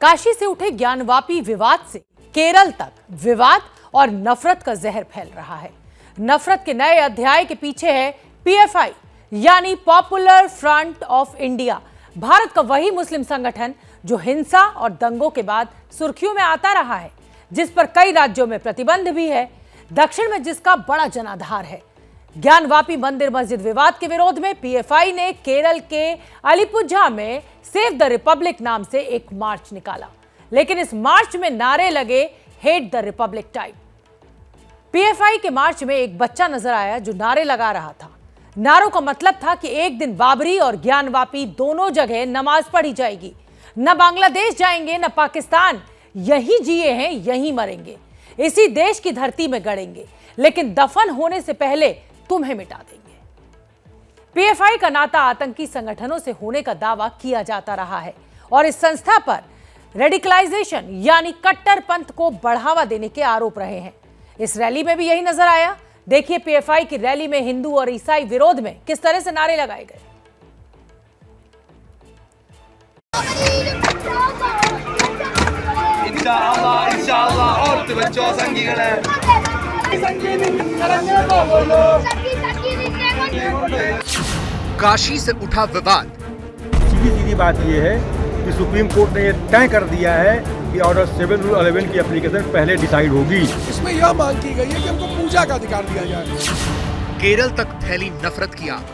काशी से उठे ज्ञानवापी विवाद से केरल तक विवाद और नफरत का जहर फैल रहा है। नफरत के नए अध्याय के पीछे है पीएफआई यानी popular front of India, Bharat का वही मुस्लिम संगठन जो हिंसा और दंगों के बाद सुर्खियों में आता रहा है, जिस पर कई राज्यों में प्रतिबंध भी है, दक्षिण में जिसका बड़ा जनाधार है। ज्ञानवापी मंदिर मस्जिद विवाद के विरोध में पीएफआई ने केरल के अलीपुझा में सेव द रिपब्लिक नाम से एक मार्च निकाला, लेकिन इस मार्च में नारे लगे hate the Republic type. PFI के मार्च में एक बच्चा नजर आया जो नारे लगा रहा था। नारों का मतलब था कि एक दिन बाबरी और ज्ञानवापी दोनों जगह नमाज पढ़ी जाएगी, न बांग्लादेश जाएंगे न पाकिस्तान, यही जिए हैं यही मरेंगे, इसी देश की धरती में गड़ेंगे, लेकिन दफन होने से पहले तुम्हें मिटा देंगे। पीएफआई का नाता आतंकी संगठनों से होने का दावा किया जाता रहा है और इस संस्था पर रेडिकलाइजेशन यानी कट्टरपंथ को बढ़ावा देने के आरोप रहे हैं। इस रैली में भी यही नजर आया। देखिए पीएफआई की रैली में हिंदू और ईसाई विरोध में किस तरह से नारे लगाए गए। इंशाअल्लाह और बच्चों संगीगले काशी से उठा विवाद। सीधी बात यह है कि सुप्रीम कोर्ट ने यह तय कर दिया है कि ऑर्डर 7 रूल 11 की एप्लीकेशन पहले डिसाइड होगी। इसमें यह मांग की गई है कि हमको पूजा का अधिकार दिया जाए। केरल तक फैली नफरत की आग।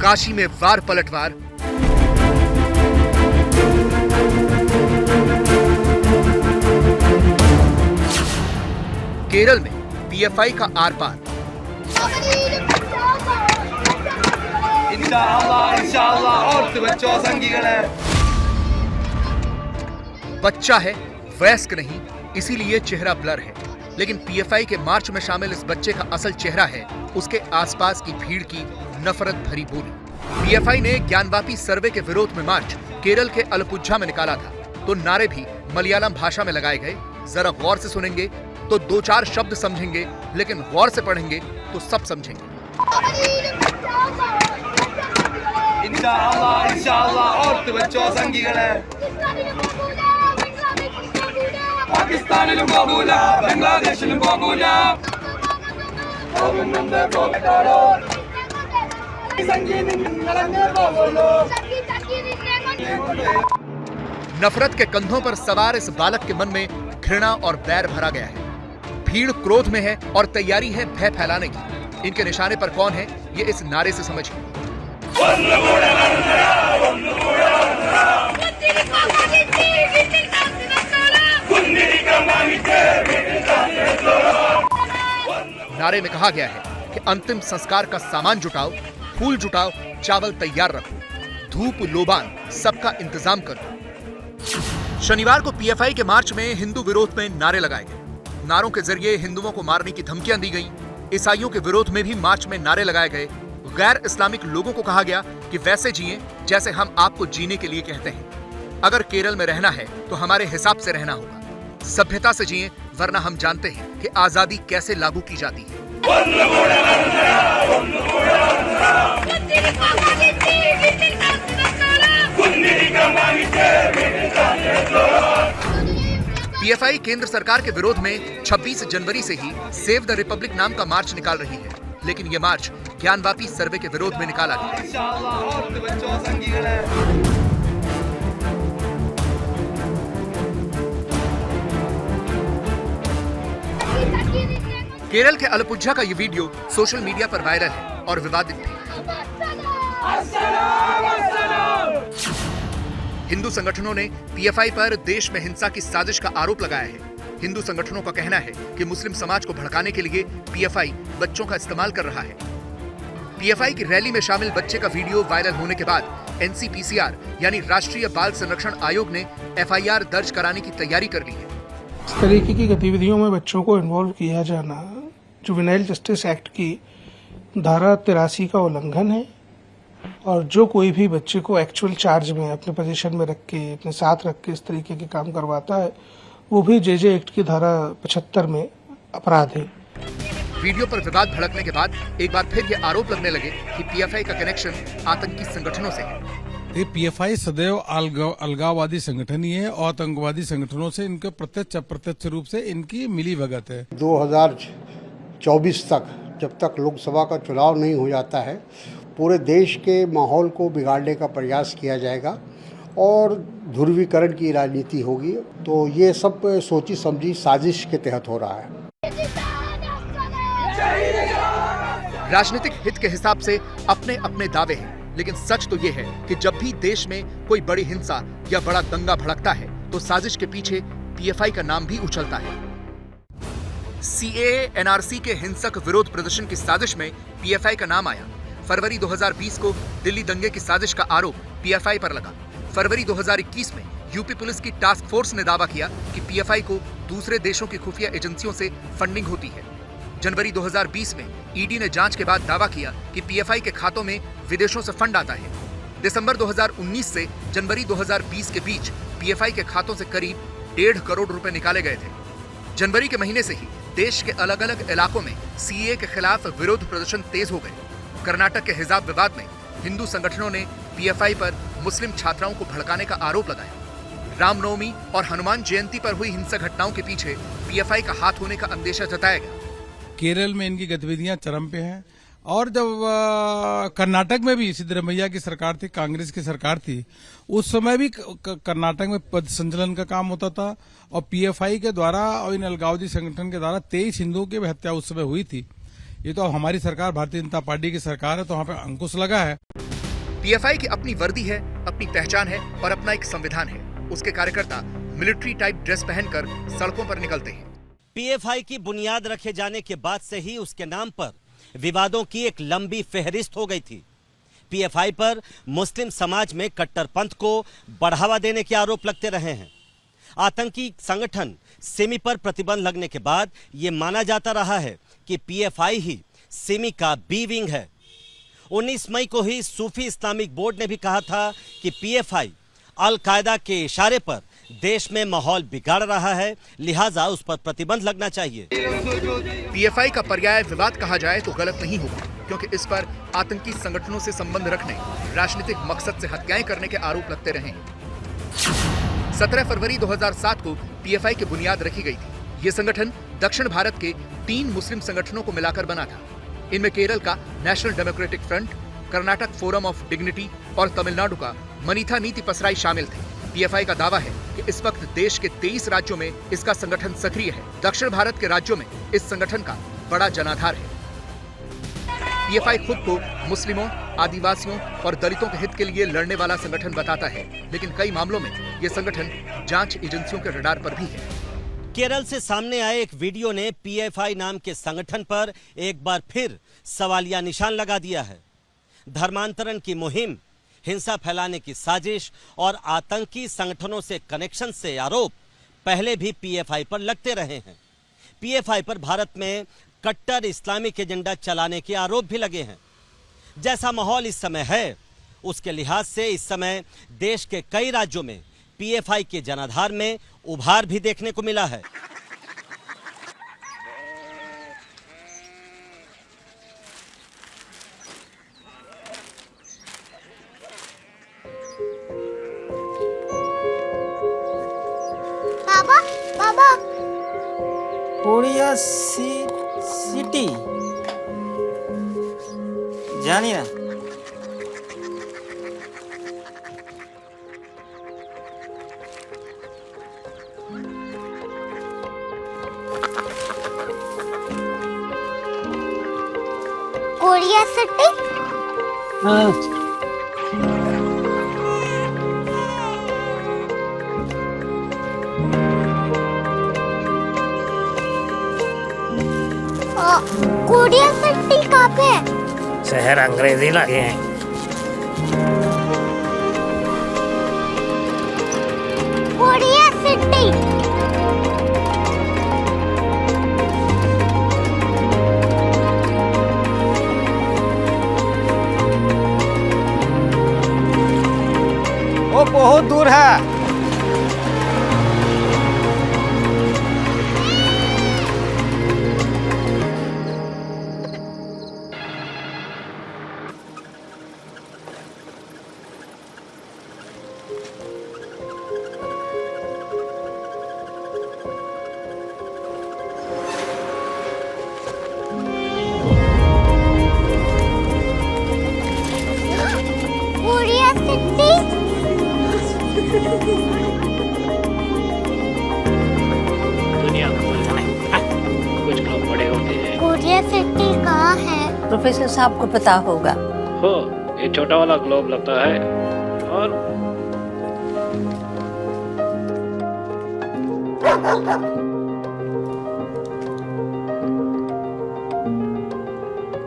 काशी में वार पलटवार। केरल में पीएफआई का आर पार। इंशाअल्लाह और बच्चों संगीगले बच्चा है, वयस्क नहीं, इसीलिए चेहरा ब्लर है, लेकिन पीएफआई के मार्च में शामिल इस बच्चे का असल चेहरा है उसके आसपास की भीड़ की नफरत भरी बोली। पीएफआई ने ज्ञानवापी सर्वे के विरोध में मार्च केरल के अलीपुझा में निकाला था, तो नारे भी मलयालम भाषा में लगाए गए। जरा गौर से सुनेंगे तो 2-4 शब्द समझेंगे, लेकिन गौर से पढ़ेंगे तो सब समझेंगे। इंशाअल्लाह और बच्चों संगीगले पाकिस्तानिലും പോകൂല ബംഗ്ലാദേശിലും പോകൂല नफरत के कंधों पर सवार इस बालक के मन में घृणा और बैर भरा गया है। भीड़ क्रोध में है और तैयारी है भय फैलाने की। इनके निशाने पर कौन है, ये इस नारे से समझिए। नारे में कहा गया है कि अंतिम संस्कार का सामान जुटाओ, फूल जुटाओ, चावल तैयार रखो, धूप लोबान सबका इंतजाम करो। शनिवार को पीएफआई के मार्च में हिंदू विरोध में नारे लगाए गए। नारों के जरिए हिंदुओं को मारने की धमकियां दी गई। ईसाइयों के विरोध में भी मार्च में नारे लगाए गए। गैर इस्लामिक लोगों को कहा गया कि वैसे जिए जैसे हम आपको जीने के लिए कहते हैं। अगर केरल में रहना है तो हमारे हिसाब से रहना होगा, सभ्यता से जिए, वरना हम जानते हैं कि आजादी कैसे लागू की जाती है। पीएफआई केंद्र सरकार के विरोध में 26 जनवरी से ही सेव द रिपब्लिक नाम का मार्च निकाल रही है, लेकिन यह मार्च ज्ञानवापी सर्वे के विरोध में निकाला गया। इंशाअल्लाह और बच्चों संगीगले केरल के अलीपुझा का ये वीडियो सोशल मीडिया पर वायरल है और विवादित भी। हिंदू संगठनों ने पीएफआई पर देश में हिंसा की साजिश का आरोप लगाया है। हिंदू संगठनों का कहना है कि मुस्लिम समाज को भड़काने के लिए पीएफआई बच्चों का इस्तेमाल कर रहा है। पीएफआई की रैली में शामिल बच्चे का वीडियो वायरल होने के बाद एनसीपीसीआर यानी राष्ट्रीय बाल संरक्षण आयोग ने एफआईआर दर्ज कराने की तैयारी कर ली है। इस तरीके की गतिविधियों में बच्चों को इन्वॉल्व किया जाना जुवेनाइल जस्टिस एक्ट की धारा 83 का उल्लंघन है, और जो कोई भी बच्चे को एक्चुअल चार्ज में अपने पोजीशन में रख के, अपने साथ रख के इस तरीके के काम करवाता है, वो भी जेजे एक्ट की धारा 75 में अपराध है। वीडियो पर विवाद भड़कने के बाद एक बार फिर यह आरोप लगने लगे कि पीएफआई का कनेक्शन आतंकी संगठनों से है। ये पीएफआई सदैव अलगाववादी संगठन ही है और आतंकवादी संगठनों से इनके प्रत्यक्ष अप्रत्यक्ष रूप से इनकी मिली भगत है। 2024 तक जब तक लोकसभा का चुनाव नहीं हो जाता है, पूरे देश के माहौल को बिगाड़ने का प्रयास किया जाएगा और ध्रुवीकरण की राजनीति होगी। तो ये सब सोची समझी साजिश के तहत हो रहा है। राजनीतिक हित के हिसाब से अपने अपने दावे हैं, लेकिन सच तो ये है कि जब भी देश में कोई बड़ी हिंसा या बड़ा दंगा भड़कता है तो साजिश के पीछे पीएफआई का नाम भी उछलता है। सीएए एनआरसी के हिंसक विरोध प्रदर्शन की साजिश में पीएफआई का नाम आया। फरवरी 2020 को दिल्ली दंगे की साजिश का आरोप पीएफआई पर लगा। फरवरी 2021 में यूपी पुलिस की टास्क फोर्स ने दावा किया कि पीएफआई को दूसरे देशों की खुफिया एजेंसियों से फंडिंग होती है। जनवरी 2020 में ईडी ने जांच के बाद दावा किया कि पीएफआई के खातों में विदेशों से फंड आता है। दिसंबर 2019 से जनवरी 2020 के बीच पीएफआई के खातों से करीब 1.5 करोड़ रुपए निकाले गए थे। जनवरी के महीने से ही देश के अलग अलग इलाकों में सीएए के खिलाफ विरोध प्रदर्शन तेज हो गए। कर्नाटक के हिजाब विवाद में हिंदू संगठनों ने पीएफआई पर मुस्लिम छात्राओं को भड़काने का आरोप लगाया। रामनवमी और हनुमान जयंती पर हुई हिंसक घटनाओं के पीछे पीएफआई का हाथ होने का अंदेशा जताया गया। केरल में इनकी गतिविधियां चरम पे हैं और जब कर्नाटक में भी सिद्धरामैया की सरकार थी, कांग्रेस की सरकार थी, उस समय भी कर्नाटक में पद संचलन का काम होता था और पीएफआई के द्वारा और इन अलगाववादी संगठन के द्वारा 23 हिंदुओं की हत्या उस समय हुई थी। ये तो अब हमारी सरकार भारतीय जनता पार्टी की सरकार है, तो वहां पे अंकुश लगा है। पीएफआई की अपनी वर्दी है, अपनी पहचान है और अपना एक संविधान है। उसके कार्यकर्ता मिलिट्री टाइप ड्रेस पहनकर सड़कों पर निकलते हैं। पीएफआई की बुनियाद रखे जाने के बाद से ही उसके नाम पर विवादों की एक लंबी फेहरिस्त हो गई थी। पीएफआई पर मुस्लिम समाज में कट्टरपंथ को बढ़ावा देने के आरोप लगते रहे हैं। आतंकी संगठन सिमी पर प्रतिबंध लगने के बाद यह माना जाता रहा है कि पीएफआई ही सिमी का बी विंग है। 19 मई को ही सूफी इस्लामिक बोर्ड ने भी कहा था कि पीएफआई अल कायदा के इशारे पर देश में माहौल बिगाड़ रहा है, लिहाजा उस पर प्रतिबंध लगना चाहिए। पीएफआई का पर्याय विवाद कहा जाए तो गलत नहीं होगा, क्योंकि इस पर आतंकी संगठनों से संबंध रखने, राजनीतिक मकसद से हत्याएं करने के आरोप लगते रहे हैं। 17 फरवरी 2007 को पीएफआई की बुनियाद रखी गई थी। ये संगठन दक्षिण भारत के 3 मुस्लिम संगठनों को मिलाकर बना था। इनमें केरल का national democratic front, Karnataka forum of dignity और तमिलनाडु का मनीथा नीति पसराई शामिल थे। पीएफआई का दावा है कि इस वक्त देश के 23 राज्यों में इसका संगठन सक्रिय है। दक्षिण भारत के राज्यों में इस संगठन का बड़ा जनाधार है। पीएफआई खुद को मुस्लिमों, आदिवासियों और दलितों के हित के लिए लड़ने वाला संगठन बताता है, लेकिन कई मामलों में यह संगठन जांच एजेंसियों के रडार पर भी है। केरल से सामने आए एक वीडियो ने पीएफआई नाम के संगठन पर एक बार फिर सवालिया निशान लगा दिया है। धर्मांतरण की मुहिम, हिंसा फैलाने की साजिश और आतंकी संगठनों से कनेक्शन से आरोप पहले भी पीएफआई पर लगते रहे हैं। पीएफआई पर भारत में कट्टर इस्लामिक एजेंडा चलाने के आरोप भी लगे हैं। जैसा माहौल इस समय है, उसके लिहाज से इस समय देश के कई राज्यों में पीएफआई के जनाधार में उभार भी देखने को मिला है। बाबा कोरिया सिटी जानी ना कोरिया सिटी हाँ कोरिया सिटी कहाँ पे है? शहर अंग्रेजी लगे हैं। कोरिया सिटी वो बहुत दूर है। क्यूरियोसिटी दुनिया को बोलना नहीं, कुछ लोग बड़े होते हैं। क्यूरियोसिटी कहाँ है? प्रोफेसर साहब को पता होगा। हो, ये छोटा वाला ग्लोब लगता है और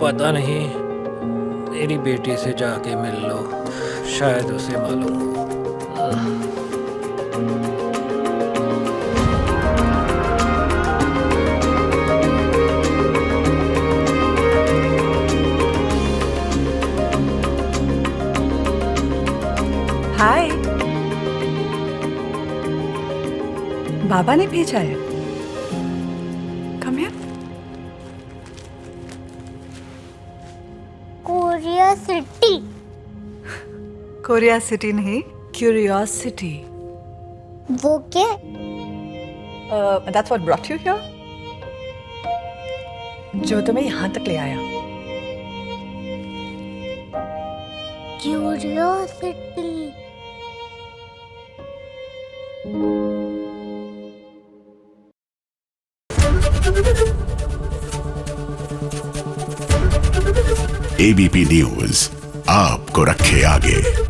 पता नहीं, मेरी बेटी से जाके मिल लो, शायद उसे मालूम हो। हाय, बाबा ने भेजा है। Come here. क्यूरियोसिटी क्यूरियोसिटी नहीं, क्यूरियोसिटी। वो क्या? That's what brought you here. जो तुम्हें यहाँ तक ले आया। क्यूरियोसिटी। एबीपी न्यूज आपको रखे आगे।